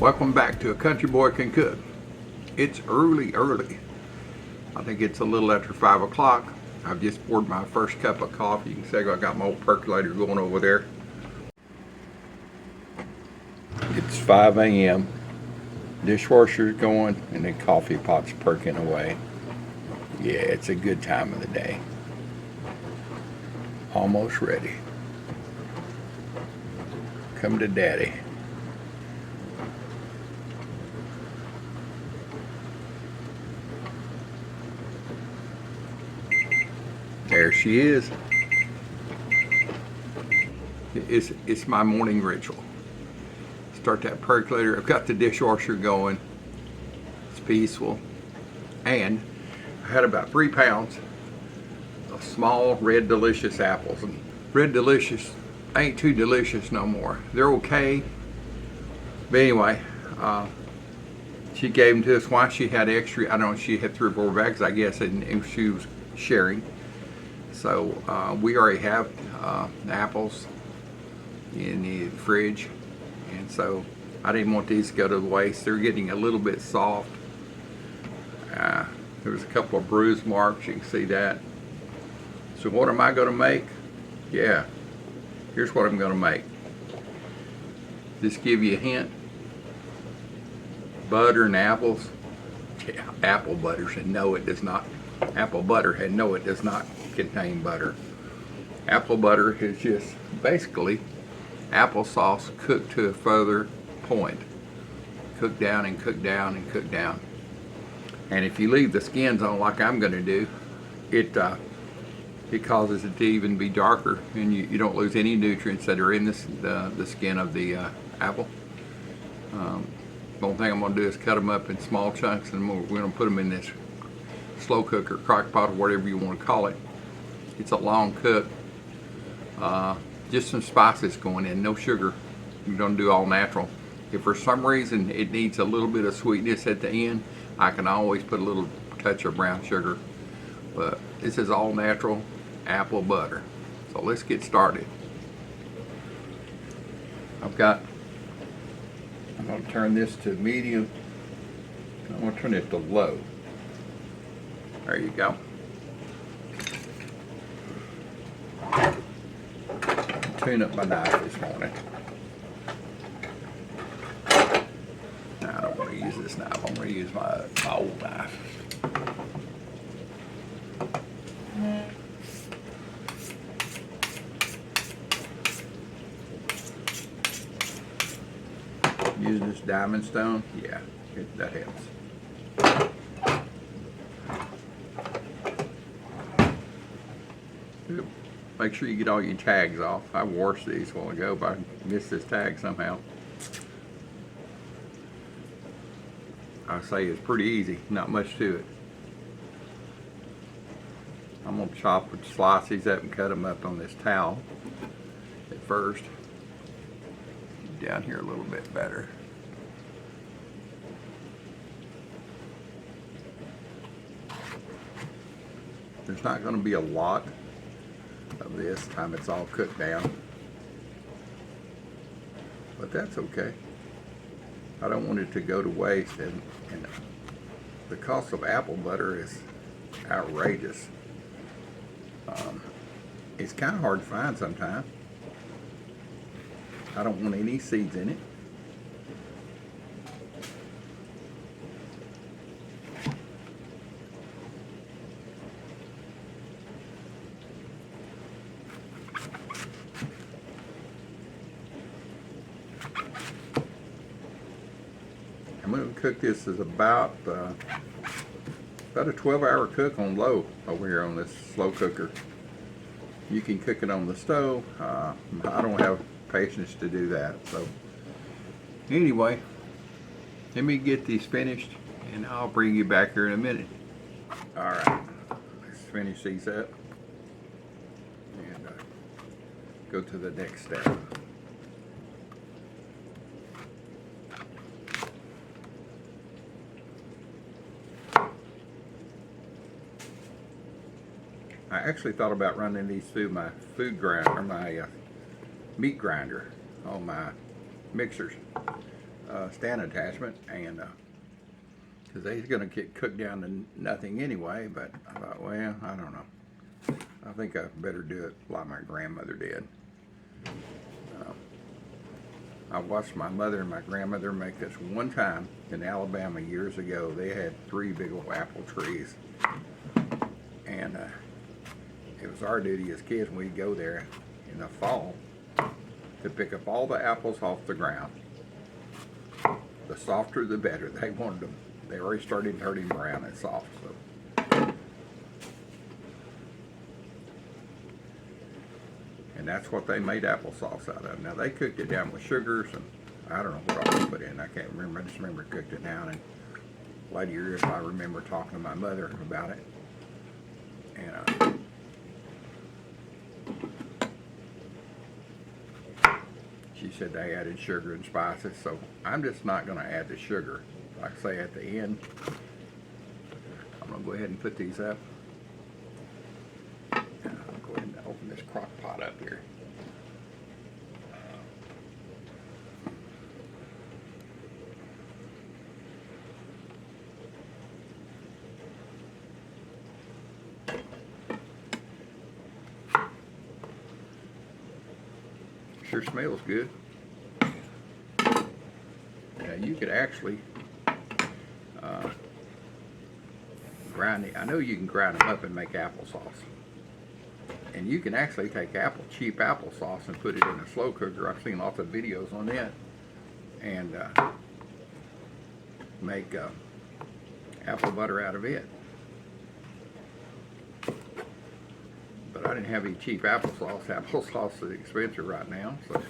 Welcome back to A Country Boy Can Cook. It's early. I think it's a little after 5 o'clock. I've just poured my first cup of coffee. You can see I got my old percolator going over there. It's 5 a.m. Dishwasher's going and the coffee pot's perking away. Yeah, it's a good time of the day. Almost ready. Come to Daddy. There she is. It's my morning ritual. Start that percolator. I've got the dishwasher going. It's peaceful. And I had about 3 pounds of small Red Delicious apples. And Red Delicious ain't too delicious no more. They're okay. But anyway, she gave them to us. Why she had extra, I don't know, she had 3 or 4 bags, I guess, and she was sharing. So we already have apples in the fridge, and so I didn't want these to go to the waste. They're getting a little bit soft. There was a couple of bruise marks, you can see that. So what am I going to make? Yeah, here's what I'm going to make. Just give you a hint. Butter and apples. Yeah, apple butter, and no it does not. Apple butter, and no it does not contain butter. Apple butter is just basically applesauce cooked to a further point. Cook down and cook down and cook down. And if you leave the skins on like I'm going to do, it causes it to even be darker, and you don't lose any nutrients that are in the skin of the apple. The only thing I'm going to do is cut them up in small chunks, and we're going to put them in this slow cooker, crock pot, or whatever you want to call it. It's a long cook. Just some spices going in, no sugar. You're going to do all natural. If for some reason it needs a little bit of sweetness at the end, I can always put a little touch of brown sugar. But this is all natural apple butter. So let's get started. I'm going to turn this to medium. I'm going to turn it to low. There you go. Tune up my knife this morning. Now, I don't want to use this knife. I'm going to use my old knife. Use this diamond stone. Yeah, that helps. Make sure you get all your tags off. I washed these a while ago, but I missed this tag somehow. I say it's pretty easy, not much to it. I'm going to slice these up and cut them up on this towel at first. Down here a little bit better. There's not going to be a lot of this time it's all cooked down, but that's okay. I don't want it to go to waste, and the cost of apple butter is outrageous. It's kind of hard to find sometimes. I don't want any seeds in it. I'm going to cook this as about a 12-hour cook on low over here on this slow cooker. You can cook it on the stove. I don't have patience to do that. So anyway, let me get these finished and I'll bring you back here in a minute. All right, let's finish these up and go to the next step. I actually thought about running these through my food grinder, or my meat grinder on my mixers. stand attachment, and because they's going to get cooked down to nothing anyway. But I thought, well, I don't know. I think I better do it like my grandmother did. I watched my mother and my grandmother make this one time in Alabama years ago. They had 3 big old apple trees, and it was our duty as kids when we'd go there in the fall to pick up all the apples off the ground. The softer the better. They wanted them. They already started turning brown and soft. So, and that's what they made applesauce out of. Now they cooked it down with sugars and I don't know what all they put in. I can't remember. I just remember cooked it down. And later years I remember talking to my mother about it. And she said they added sugar and spices. So I'm just not going to add the sugar. Like I say at the end, I'm going to go ahead and put these up. I'll go ahead and open this crock pot up here. Sure smells good. Now you could actually grind it. I know you can grind them up and make applesauce. And you can actually take cheap applesauce and put it in a slow cooker. I've seen lots of videos on that. And make apple butter out of it. But I didn't have any cheap applesauce. Applesauce is expensive right now, so.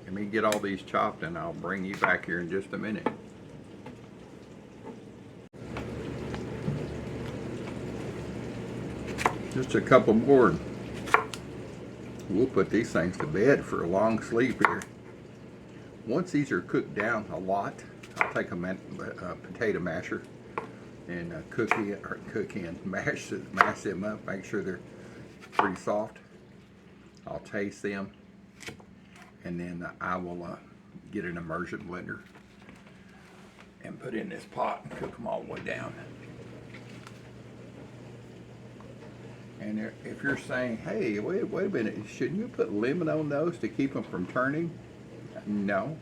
Let me get all these chopped and I'll bring you back here in just a minute. Just a couple more. We'll put these things to bed for a long sleep here. Once these are cooked down a lot, I'll take a potato masher and mash them up, make sure they're pretty soft. I'll taste them, and then I will get an immersion blender and put in this pot and cook them all the way down. And if you're saying, hey, wait a minute, shouldn't you put lemon on those to keep them from turning? No.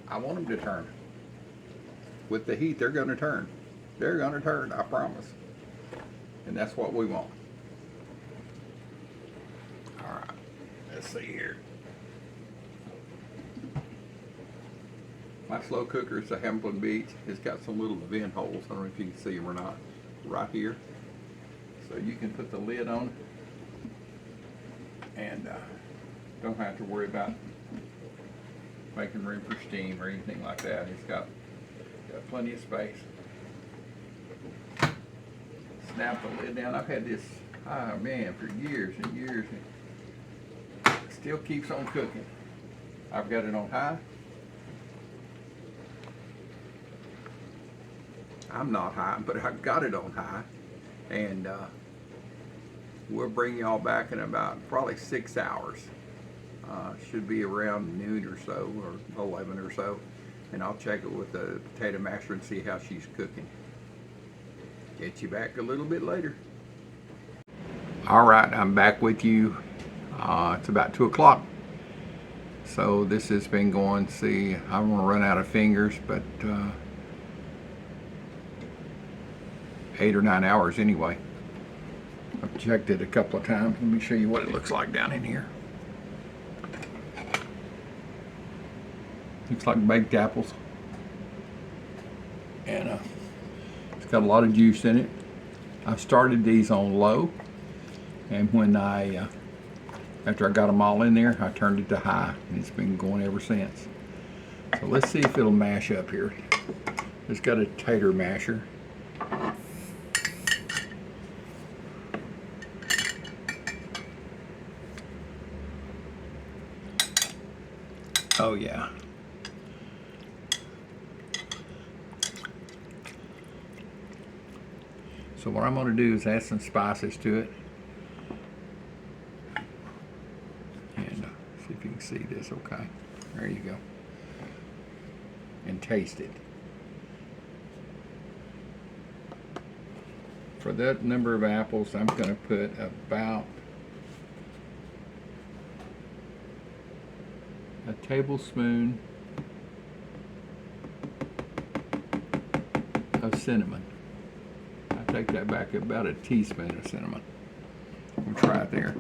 I want them to turn. With the heat, they're going to turn. They're going to turn, I promise. And that's what we want. All right, let's see here. My slow cooker is a Hamilton Beach. It's got some little vent holes. I don't know if you can see them or not. Right here. So you can put the lid on and don't have to worry about making room for steam or anything like that. It's got plenty of space. Snap the lid down. I've had this, oh man, for years and years. And it still keeps on cooking. I've got it on high. I'm not high, but I've got it on high. And we'll bring y'all back in about probably 6 hours. Should be around noon or so, or 11 or so. And I'll check it with the potato masher and see how she's cooking. Get you back a little bit later. All right, I'm back with you. It's about 2 o'clock. So this has been going, see, I'm gonna run out of fingers, but 8 or 9 hours anyway. I've checked it a couple of times. Let me show you what it looks like down in here. Looks like baked apples. And it's got a lot of juice in it. I started these on low, and when after I got them all in there, I turned it to high, and it's been going ever since. So let's see if it'll mash up here. It's got a tater masher. Oh yeah. So what I'm going to do is add some spices to it. And see if you can see this okay. There you go. And taste it. For that number of apples, I'm going to put about a tablespoon of cinnamon. I take that back, about a teaspoon of cinnamon. We'll try it there.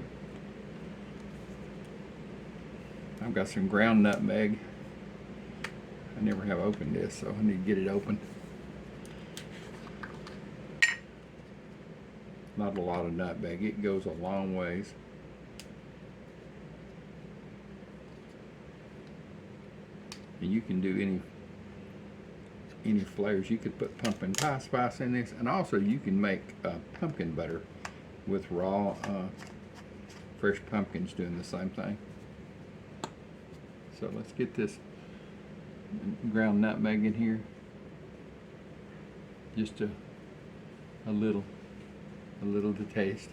I've got some ground nutmeg. I never have opened this, so I need to get it open. Not a lot of nutmeg, it goes a long ways. And you can do any flavors. You could put pumpkin pie spice in this, and also you can make pumpkin butter with raw fresh pumpkins, doing the same thing. So let's get this ground nutmeg in here. Just a little to taste.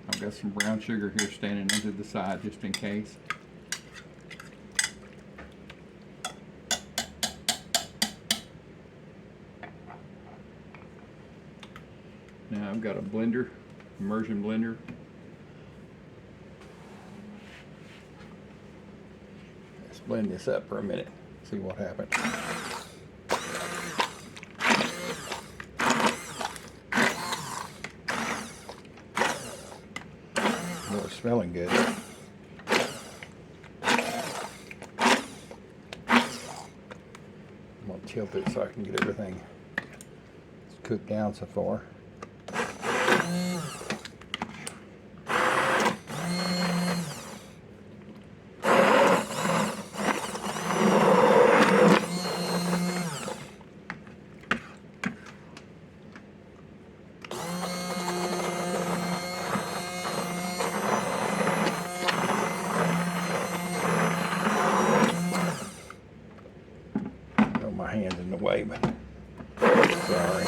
I've got some brown sugar here standing under the side just in case. Now I've got a blender, immersion blender. Let's blend this up for a minute, see what happens. Oh, it's smelling good. I'm going to tilt it so I can get everything cooked down so far. My hand's in the way, but sorry.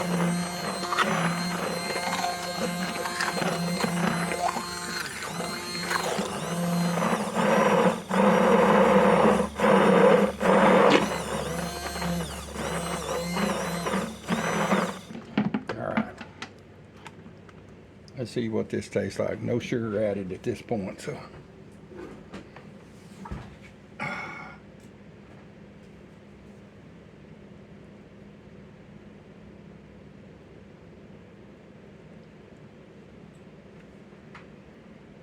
All right. Let's see what this tastes like. No sugar added at this point, so.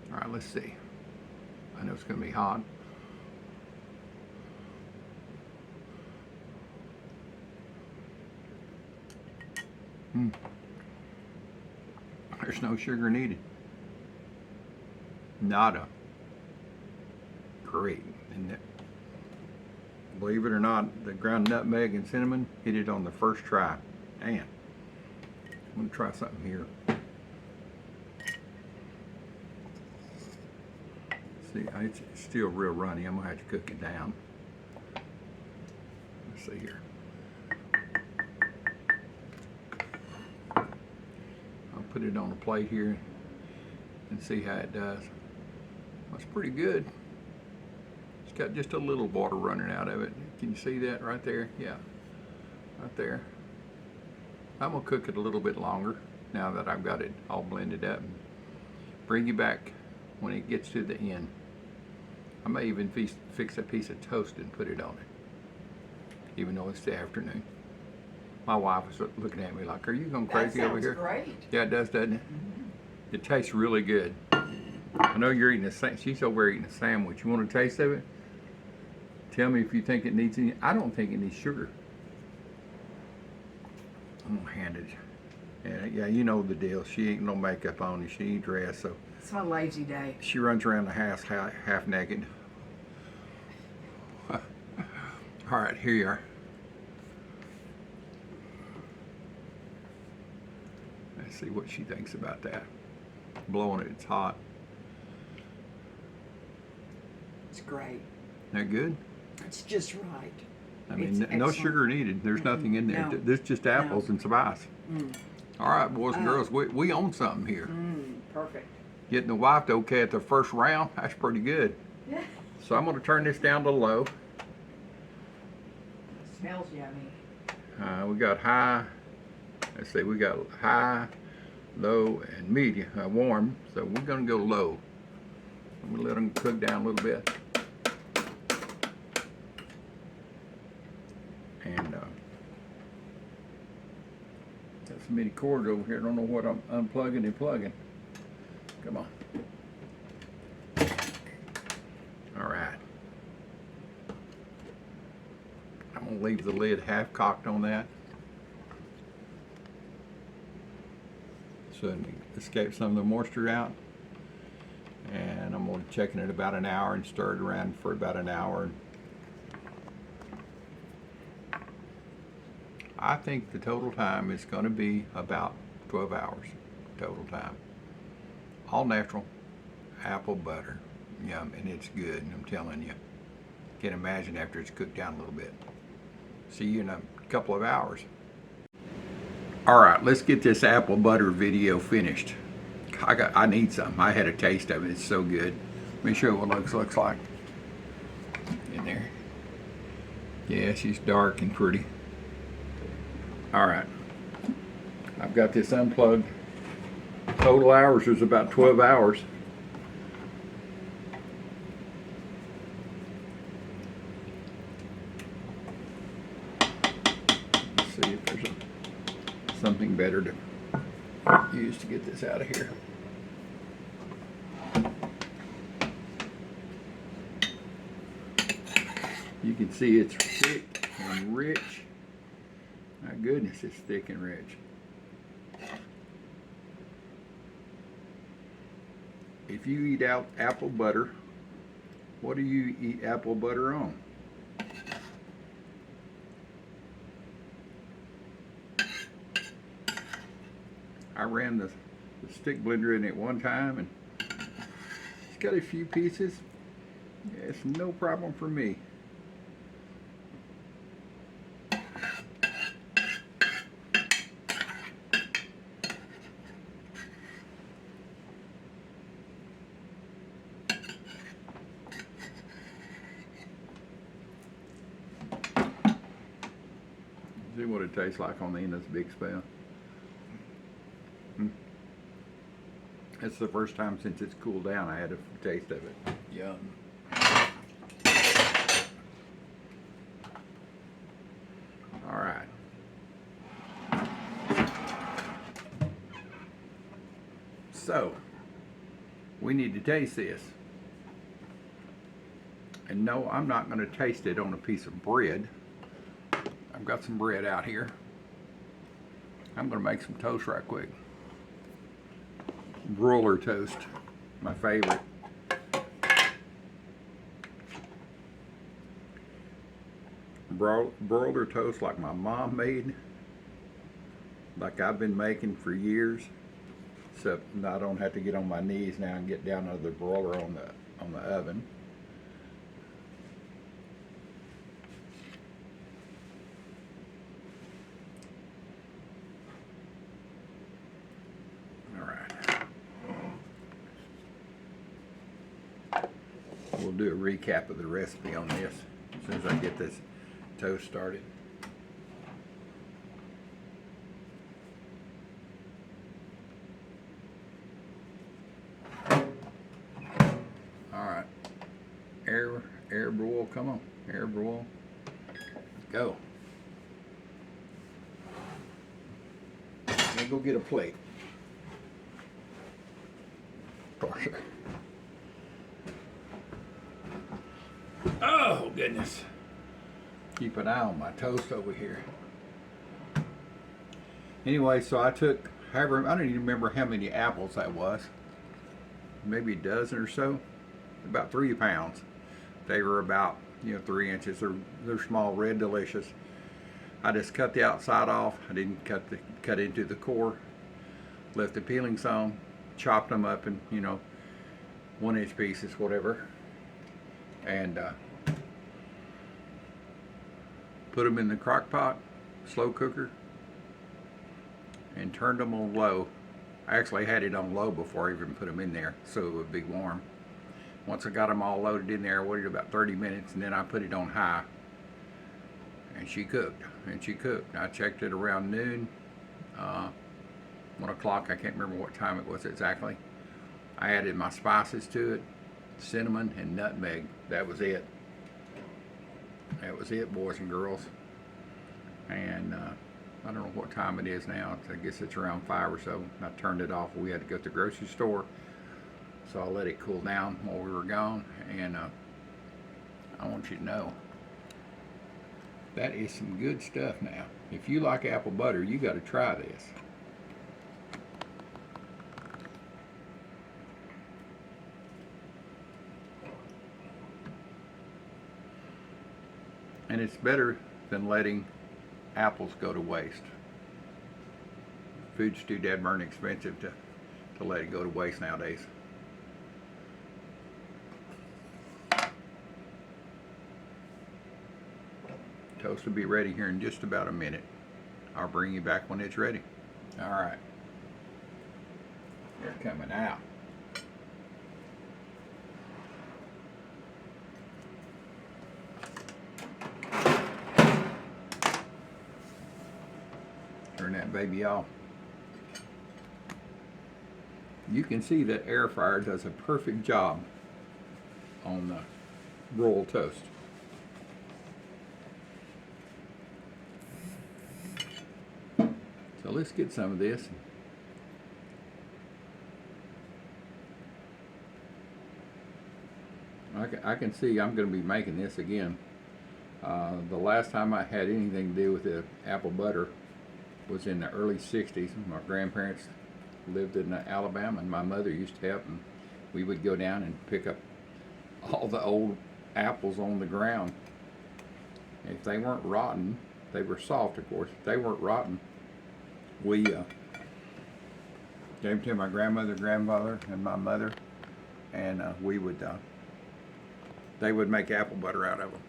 All right, let's see. I know it's going to be hot. There's no sugar needed. Nada. Great, isn't it? Believe it or not, the ground nutmeg and cinnamon hit it on the first try. Man, I'm going to try something here. See, it's still real runny. I'm gonna have to cook it down. Let's see here. I'll put it on a plate here and see how it does. That's pretty good. It's got just a little water running out of it. Can you see that right there? Yeah, right there. I'm gonna cook it a little bit longer now that I've got it all blended up. Bring you back when it gets to the end. I may even fix a piece of toast and put it on it, even though it's the afternoon. My wife was looking at me like, "Are you going crazy over here?" That sounds great. Yeah, it does, doesn't it? Mm-hmm. It tastes really good. I know you're eating she's over there eating a sandwich. You want a taste of it? Tell me if you think it needs any. I don't think it needs sugar. I'm gonna hand it. Yeah, you know the deal. She ain't no makeup on her. She ain't dressed, so. It's my lazy day. She runs around the house half naked. All right, here you are. Let's see what she thinks about that. Blowing it, it's hot. It's great. That good? It's just right. I mean, It's no excellent. sugar needed. There's nothing in there. No. This just apples and some ice. All right, boys and girls, we own something here. Perfect. Getting the wife to okay at the first round, that's pretty good. Yeah. So I'm going to turn this down to low. Smells yummy. We got high, let's see, we got high, low, and medium, warm. So we're going to go low. I'm going to let them cook down a little bit. And got so many cords over here. I don't know what I'm unplugging and plugging. Come on. All right. I'm going to leave the lid half cocked on that, so it escapes some of the moisture out. And I'm going to check it about an hour and stir it around for about an hour. I think the total time is going to be about 12 hours total time. All natural apple butter. Yum, and it's good, I'm telling you. Can't imagine after it's cooked down a little bit. See you in a couple of hours. All right, let's get this apple butter video finished. I need some. I had a taste of it. It's so good. Let me show you what it looks like in there. Yeah, she's dark and pretty. All right, I've got this unplugged. Total hours is about 12 hours. Let's see if there's something better to use to get this out of here. You can see it's thick and rich. My goodness, it's thick and rich. If you eat out apple butter, what do you eat apple butter on? I ran the stick blender in it one time, and it's got a few pieces. It's no problem for me. See what it tastes like on the end of this big spoon. It's the first time since it's cooled down I had a taste of it. Yum. All right. So, we need to taste this. And no, I'm not going to taste it on a piece of bread. I've got some bread out here. I'm going to make some toast right quick. Broiler toast, my favorite. Broiler toast like my mom made, like I've been making for years. Except I don't have to get on my knees now and get down under the broiler on the oven. We'll do a recap of the recipe on this as soon as I get this toast started. Alright, air broil, come on, air broil, go. Let me go get a plate. Oh goodness. Keep an eye on my toast over here. Anyway, so I took, however, I don't even remember how many apples that was. Maybe a dozen or so. About 3 pounds. They were about, 3 inches. They're small, red, delicious. I just cut the outside off. I didn't cut into the core. Left the peeling some. Chopped them up in, 1-inch pieces, whatever. And put them in the crock pot, slow cooker, and turned them on low. I actually had it on low before I even put them in there so it would be warm. Once I got them all loaded in there, I waited about 30 minutes and then I put it on high. And she cooked, and she cooked. I checked it around noon, 1 o'clock, I can't remember what time it was exactly. I added my spices to it, cinnamon and nutmeg. That was it. That was it, boys and girls. And I don't know what time it is now. I guess it's around 5 or so. I turned it off. We had to go to the grocery store, so I let it cool down while we were gone. And I want you to know, that is some good stuff now. If you like apple butter, you got to try this. And it's better than letting apples go to waste. Food's too dead burn expensive to let it go to waste nowadays. Toast will be ready here in just about a minute. I'll bring you back when it's ready. All right. They're coming out. Turn that baby off. You can see that air fryer does a perfect job on the royal toast. So let's get some of this. I can see I'm going to be making this again. The last time I had anything to do with the apple butter was in the early 60s. My grandparents lived in Alabama, and my mother used to help, and we would go down and pick up all the old apples on the ground. If they weren't rotten, they were soft, of course. If they weren't rotten, we gave them to my grandmother, grandfather, and my mother, and we would they would make apple butter out of them.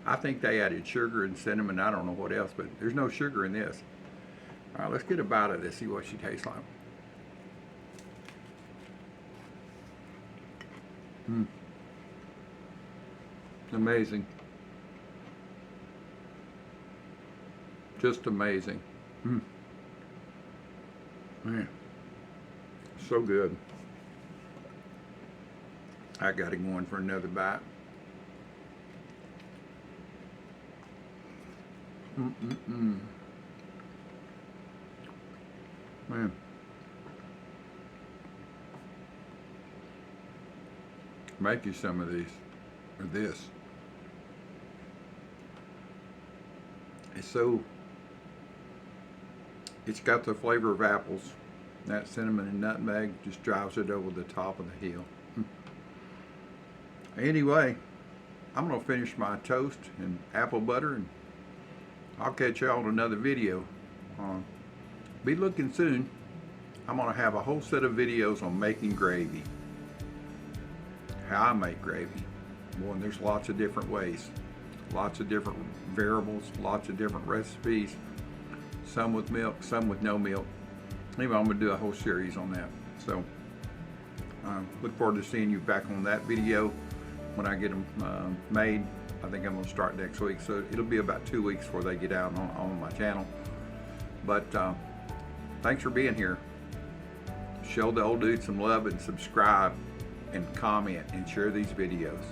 I think they added sugar and cinnamon. I don't know what else, but there's no sugar in this. All right, let's get a bite of this, see what she tastes like. Amazing. Just amazing. Man, so good. I got to go in for another bite. Man. Make you some of these, or this. It's got the flavor of apples. That cinnamon and nutmeg just drives it over the top of the hill. Anyway, I'm going to finish my toast and apple butter, and I'll catch y'all in another video. Be looking soon. I'm going to have a whole set of videos on making gravy. How I make gravy. Boy, and there's lots of different ways. Lots of different variables, lots of different recipes. Some with milk, some with no milk. Anyway, I'm going to do a whole series on that. So, look forward to seeing you back on that video when I get them made. I think I'm going to start next week. So it'll be about 2 weeks before they get out on my channel. But thanks for being here. Show the old dude some love and subscribe and comment and share these videos.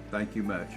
Thank you much.